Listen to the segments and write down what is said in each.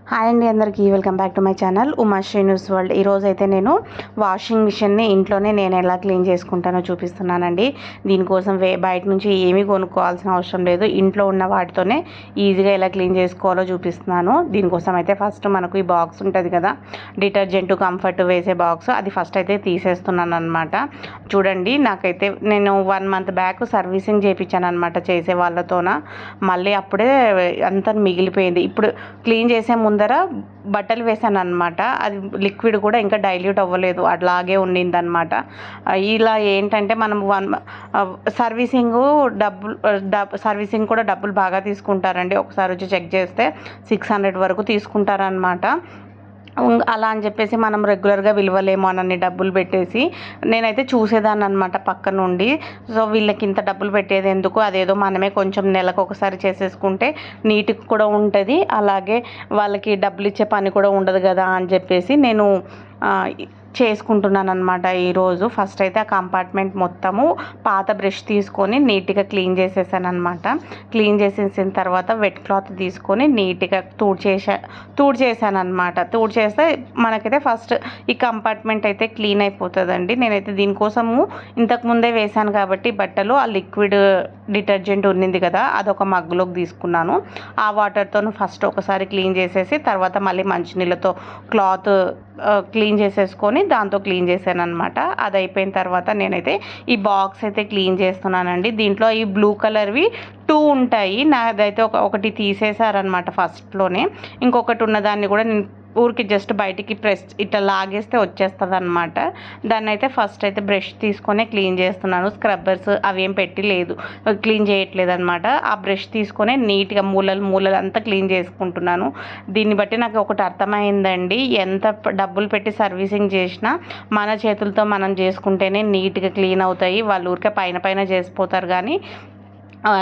Hi అండి, అందరికీ welcome back to my channel Uma Srinivas world. ఈరోజు అయితే నేను వాషింగ్ మిషన్ని ఇంట్లోనే నేను ఎలా క్లీన్ చేసుకుంటానో చూపిస్తున్నానండి. దీనికోసం బయట నుంచి ఏమీ కొనుక్కోవాల్సిన అవసరం లేదు, ఇంట్లో ఉన్న వాటితోనే ఈజీగా ఎలా క్లీన్ చేసుకోవాలో చూపిస్తున్నాను. దీనికోసం అయితే ఫస్ట్ మనకు ఈ బాక్స్ ఉంటుంది కదా, డిటర్జెంట్ కంఫర్ట్ వేసే బాక్స్, అది ఫస్ట్ అయితే తీసేస్తున్నాను అనమాట. చూడండి, నాకైతే నేను 1 మంత్ బ్యాక్ సర్వీసింగ్ చేయించాను అనమాట చేసే వాళ్ళతోన. మళ్ళీ అప్పుడే అంతా మిగిలిపోయింది. ఇప్పుడు క్లీన్ చేసే ముందర బట్టలు వేసాను అనమాట. అది లిక్విడ్ కూడా ఇంకా డైల్యూట్ అవ్వలేదు, అట్లాగే ఉండిందనమాట. ఇలా ఏంటంటే మనం సర్వీసింగ్ కూడా డబ్బులు బాగా తీసుకుంటారండి. ఒకసారి వచ్చి చెక్ చేస్తే 600 వరకు తీసుకుంటారనమాట. అలా అని చెప్పేసి మనం రెగ్యులర్గా విలువలేమో అని డబ్బులు పెట్టేసి నేనైతే చూసేదాన్ని అనమాట పక్క నుండి. సో వీళ్ళకి ఇంత డబ్బులు పెట్టేది ఎందుకు, అదేదో మనమే కొంచెం నెలకు ఒకసారి చేసేసుకుంటే నీట్గా కూడా ఉంటుంది, అలాగే వాళ్ళకి డబ్బులు ఇచ్చే పని కూడా ఉండదు కదా అని చెప్పేసి నేను చేసుకుంటున్నాను అనమాట. ఈరోజు ఫస్ట్ అయితే ఆ కంపార్ట్మెంట్ మొత్తము పాత బ్రష్ తీసుకొని నీట్గా క్లీన్ చేసేసాను అనమాట. క్లీన్ చేసేసిన తర్వాత వెట్ క్లాత్ తీసుకొని నీట్గా తూడ్చేసాను అనమాట. తూడ్చేస్తే మనకైతే ఫస్ట్ ఈ కంపార్ట్మెంట్ అయితే క్లీన్ అయిపోతుందండి. నేనైతే దీనికోసము ఇంతకుముందే వేసాను కాబట్టి బట్టలు, ఆ లిక్విడ్ డిటర్జెంట్ ఉన్నింది కదా, అదొక మగ్గులోకి తీసుకున్నాను. ఆ వాటర్తో ఫస్ట్ ఒకసారి క్లీన్ చేసేసి తర్వాత మళ్ళీ మంచినీళ్ళతో క్లాత్ క్లీన్ చేసేసుకొని దాంతో క్లీన్ చేశాను అనమాట. అది అయిపోయిన తర్వాత నేనైతే ఈ బాక్స్ అయితే క్లీన్ చేస్తున్నానండి. దీంట్లో ఈ బ్లూ కలర్వి 2 ఉంటాయి, నాదైతే ఒకటి తీసేశారనమాట ఫస్ట్లోనే. ఇంకొకటి ఉన్నదాన్ని కూడా నేను ఊరికి జస్ట్ బయటికి ప్రెస్ ఇట్లా లాగేస్తే వచ్చేస్తుంది అనమాట. దాన్ని అయితే ఫస్ట్ అయితే బ్రష్ తీసుకొని క్లీన్ చేస్తున్నాను. స్క్రబ్బర్స్ అవేం పెట్టి లేదు, క్లీన్ చేయట్లేదు అనమాట. ఆ బ్రష్ తీసుకొని నీట్గా మూలలు అంతా క్లీన్ చేసుకుంటున్నాను. దీన్ని బట్టి నాకు ఒకటి అర్థమైందండి, ఎంత డబ్బులు పెట్టి సర్వీసింగ్ చేసినా మన చేతులతో మనం చేసుకుంటేనే నీట్గా క్లీన్ అవుతాయి. వాళ్ళు ఊరికే పైన చేసిపోతారు కానీ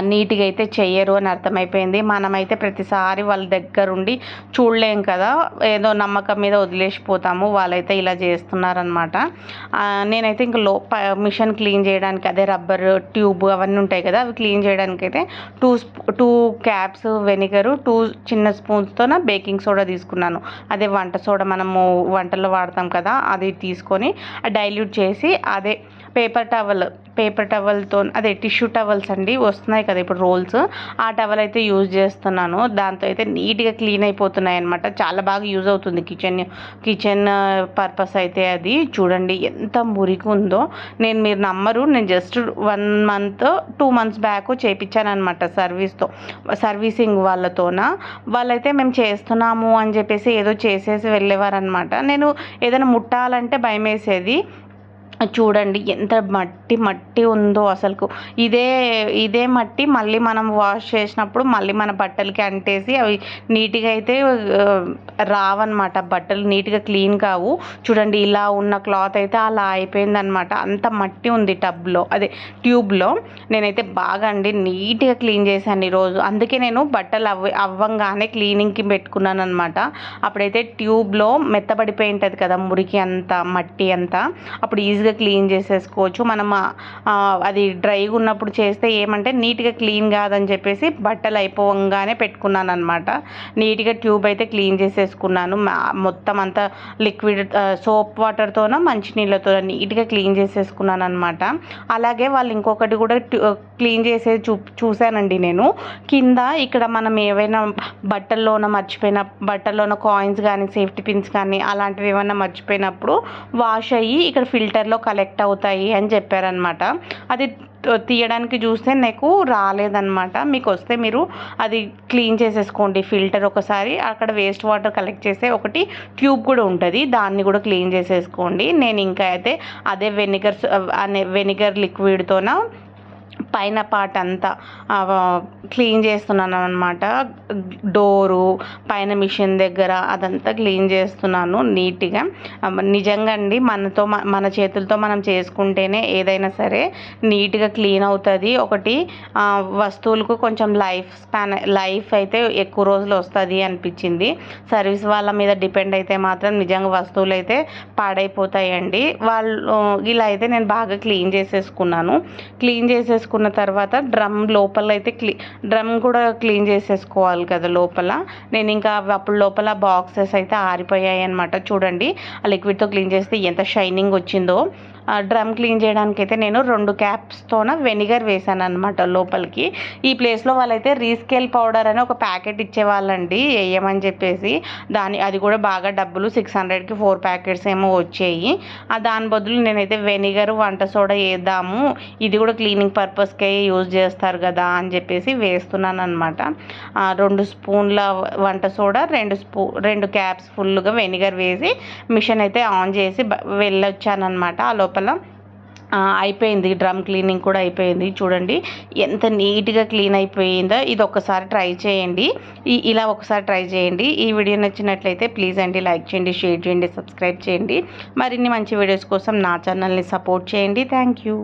నీట్గా అయితే చెయ్యరు అని అర్థమైపోయింది. మనమైతే ప్రతిసారి వాళ్ళ దగ్గరుండి చూడలేం కదా, ఏదో నమ్మకం మీద వదిలేసిపోతాము. వాళ్ళైతే ఇలా చేస్తున్నారనమాట. నేనైతే ఇంకా మిషన్ క్లీన్ చేయడానికి అదే రబ్బర్ ట్యూబ్ అవన్నీ ఉంటాయి కదా, అవి క్లీన్ చేయడానికి అయితే 2 క్యాప్స్ వెనిగరు, 2 చిన్న స్పూన్స్తో బేకింగ్ సోడా తీసుకున్నాను. అదే వంట సోడా మనము వంటల్లో వాడతాం కదా, అది తీసుకొని డైల్యూట్ చేసి అదే పేపర్ టవల్తో, అదే టిష్యూ టవల్స్ అండి వస్తున్నాయి కదా ఇప్పుడు రోల్స్, ఆ టవల్ అయితే యూజ్ చేస్తున్నాను. దాంతో అయితే నీట్గా క్లీన్ అయిపోతున్నాయి అనమాట. చాలా బాగా యూజ్ అవుతుంది కిచెన్ పర్పస్ అయితే. అది చూడండి ఎంత మురికి ఉందో. మీరు నమ్మరు, నేను జస్ట్ 1 మంత్ 2 మంత్స్ బ్యాక్ చేయించాను అనమాట సర్వీసింగ్ వాళ్ళైతే మేము చేస్తున్నాము అని చెప్పేసి ఏదో చేసేసి వెళ్ళేవారనమాట. నేను ఏదైనా ముట్టాలంటే భయం వేసేది. చూడండి ఎంత మట్టి ఉందో అసలుకు. ఇదే మట్టి మళ్ళీ మనం వాష్ చేసినప్పుడు మళ్ళీ మన బట్టలకి అంటేసి అవి నీట్గా అయితే రావన్నమాట, బట్టలు నీట్గా క్లీన్ కావు. చూడండి ఇలా ఉన్న క్లాత్ అయితే అలా అయిపోయిందనమాట. అంత మట్టి ఉంది ట్యూబ్లో. నేనైతే బాగా నీట్గా క్లీన్ చేశాను ఈరోజు. అందుకే నేను బట్టలు అవ్వంగానే క్లీనింగ్కి పెట్టుకున్నాను అనమాట. అప్పుడైతే ట్యూబ్లో మెత్తబడిపోయి ఉంటుంది కదా మురికి అంతా, మట్టి అంతా, అప్పుడు ఈజీగా క్లీన్ చేసేసుకోవచ్చు. మనం అది డ్రైగా ఉన్నప్పుడు చేస్తే ఏమంటే నీట్గా క్లీన్ కాదని చెప్పేసి బట్టలు అయిపోగానే పెట్టుకున్నాను అనమాట. నీట్గా ట్యూబ్ అయితే క్లీన్ చేసేసుకున్నాను. మొత్తం అంతా లిక్విడ్ సోప్ వాటర్తోనో మంచినీళ్ళతో నీట్గా క్లీన్ చేసేసుకున్నాను అనమాట. అలాగే వాళ్ళు ఇంకొకటి కూడా క్లీన్ చేసేది చూశానండి నేను. కింద ఇక్కడ మనం ఏవైనా బట్టల్లోన కాయిన్స్ కానీ సేఫ్టీ పిన్స్ కానీ అలాంటివి ఏమైనా మర్చిపోయినప్పుడు వాష్ అయ్యి ఇక్కడ ఫిల్టర్లో కలెక్ట్ అవుతాయి అని చెప్పారనమాట. అది తీయడానికి చూస్తే నాకు రాలేదన్నమాట. మీకు వస్తే మీరు అది క్లీన్ చేసేసుకోండి ఫిల్టర్ ఒకసారి. అక్కడ వేస్ట్ వాటర్ కలెక్ట్ చేసే ఒకటి ట్యూబ్ కూడా ఉంటుంది, దాన్ని కూడా క్లీన్ చేసేసుకోండి. నేను ఇంకా అయితే అదే వెనిగర్ లిక్విడ్తోన పైన పార్ట్ అంతా క్లీన్ చేస్తున్నాను అనమాట. డోరు పైన మిషన్ దగ్గర అదంతా క్లీన్ చేస్తున్నాను నీట్గా. నిజంగా అండి, మన చేతులతో మనం చేసుకుంటేనే ఏదైనా సరే నీట్గా క్లీన్ అవుతుంది. ఒకటి వస్తువులకు కొంచెం లైఫ్ అయితే ఎక్కువ రోజులు వస్తుంది అనిపించింది. సర్వీస్ వాళ్ళ మీద డిపెండ్ అయితే మాత్రం నిజంగా వస్తువులు అయితే పాడైపోతాయండి. ఇలా అయితే నేను బాగా క్లీన్ చేసేసుకున్నాను. చేసుకున్న తర్వాత డ్రమ్ లోపల అయితే డ్రమ్ కూడా క్లీన్ చేసేసుకోవాలి కదా లోపల. నేను ఇంకా అప్పుడు లోపల బాక్సెస్ అయితే ఆరిపోయాయి అనమాట. చూడండి ఆ లిక్విడ్తో క్లీన్ చేస్తే ఎంత షైనింగ్ వచ్చిందో. డ్రమ్ క్లీన్ చేయడానికి అయితే నేను 2 క్యాప్స్తోన వెనిగర్ వేసాను అనమాట లోపలికి. ఈ ప్లేస్లో వాళ్ళైతే రీస్కేల్ పౌడర్ అని ఒక ప్యాకెట్ ఇచ్చేవాళ్ళండి వేయమని చెప్పేసి. అది కూడా బాగా డబ్బులు 600కి 4 ప్యాకెట్స్ ఏమో వచ్చాయి. దాని బదులు నేనైతే వెనిగర్ వంట సోడా వేద్దాము, ఇది కూడా క్లీనింగ్ పర్పస్కే యూజ్ చేస్తారు కదా అని చెప్పేసి వేస్తున్నాను అనమాట. 2 స్పూన్ల వంట సోడా, 2 క్యాప్స్ ఫుల్గా వెనిగర్ వేసి మిషన్ అయితే ఆన్ చేసి వెళ్ళొచ్చానమాట. ఆ లోపల అయిపోయింది, డ్రమ్ క్లీనింగ్ కూడా అయిపోయింది. చూడండి ఎంత నీట్గా క్లీన్ అయిపోయిందో. ఇది ఒకసారి ట్రై చేయండి, ఇలా ఒకసారి ట్రై చేయండి. ఈ వీడియో నచ్చినట్లయితే ప్లీజ్ అండి లైక్ చేయండి, షేర్ చేయండి, సబ్స్క్రైబ్ చేయండి. మరిన్ని మంచి వీడియోస్ కోసం నా ఛానల్ని సపోర్ట్ చేయండి. Thank you.